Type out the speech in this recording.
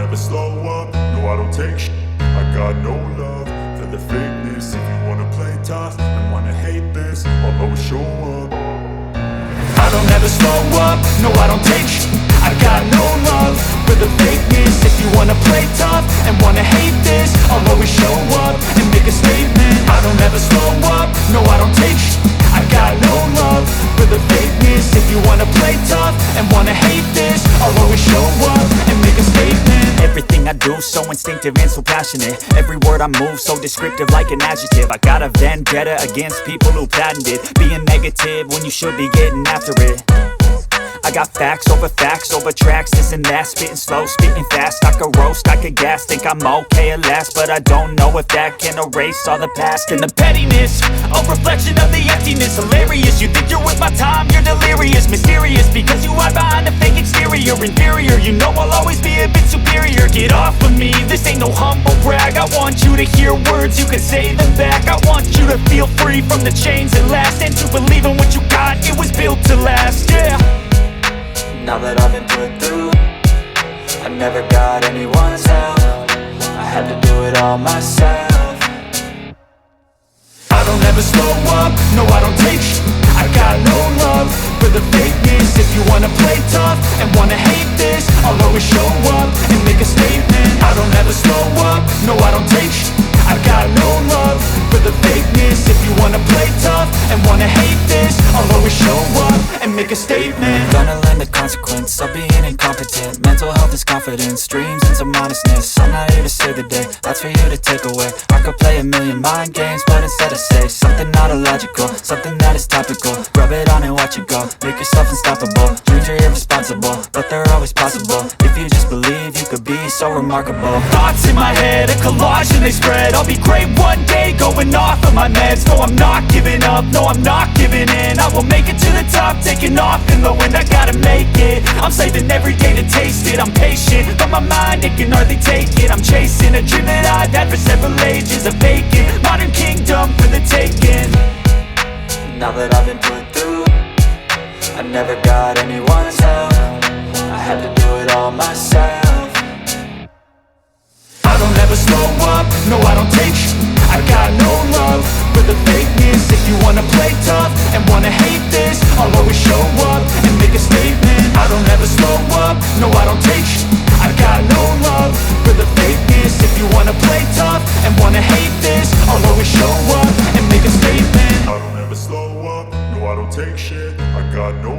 never slow up, no I don't take shit. I got no love for the fakeness. If you wanna play tough and wanna hate this, I'll always show up. I don't ever slow up, no I don't take shit. I got no love for the fakeness. If you wanna play tough and wanna hate this, I'll always show up and make a statement. I don't ever slow up, no I don't take shit. I got no love for the fakeness. If you wanna play tough and wanna hate this, I'll always show up and make a statement. Everything I do so instinctive and so passionate. Every word I move so descriptive like an adjective. I got a vendetta against people who patented being negative when you should be getting after it. I got facts over tracks, this and that. Spitting slow, spitting fast. I could roast, I could gas. Think I'm okay at last, but I don't know if that can erase all the past. And the pettiness, a reflection of the emptiness. Hilarious, you think you're with my time, you're delirious. Mysterious, because you hide behind a fake exterior. Inferior, you know I'll always be a bit superior. Get off of me, this ain't no humble brag. I want you to hear words, you can say them back. I want you to feel free from the chains that last, and to believe in what you got, it was built to last, yeah. Now that I've been put through, I never got anyone's help. I had to do it all myself. I don't ever slow up, no I don't take shit. I got no love for the fakeness. If you wanna play tough and wanna hate this, I'll always show up and make a statement. I don't ever slow up, no I don't take shit. I got no love for the fakeness. If you wanna play tough and wanna hate this, I'll always show up and make a statement. Gonna learn the consequence of being incompetent. Mental health is confidence, dreams and some honestness. I'm not here to save the day, that's for you to take away. I could play a million mind games, but instead I say something not illogical, something that is topical. Rub it on and watch it go, make yourself unstoppable. Dreams are irresponsible, but they're always possible. If you just believe, you could be so remarkable. Thoughts in my head, a collage and they spread. I'll be great one day, going off of my meds. No, I'm not giving up, no, I'm not giving in. I will make it to the top, taking off in the wind. I gotta make it, I'm saving every day to taste it. I'm patient, but my mind, it can hardly take it. I'm chasing a dream that I've had for several ages. A vacant, modern kingdom for the taking. Now that I've been put through, I never got anyone's help. I had to do it all myself. I don't ever slow up, no I don't take shit. I got no love for the fakeness. If you wanna play tough and wanna hate this, I'll always show up and make a statement. I don't ever slow up, no I don't take shit. I got no love for the fakeness. If you wanna play tough and wanna hate this, I'll always show up and make a statement. I don't ever slow up, no I don't take shit. I got no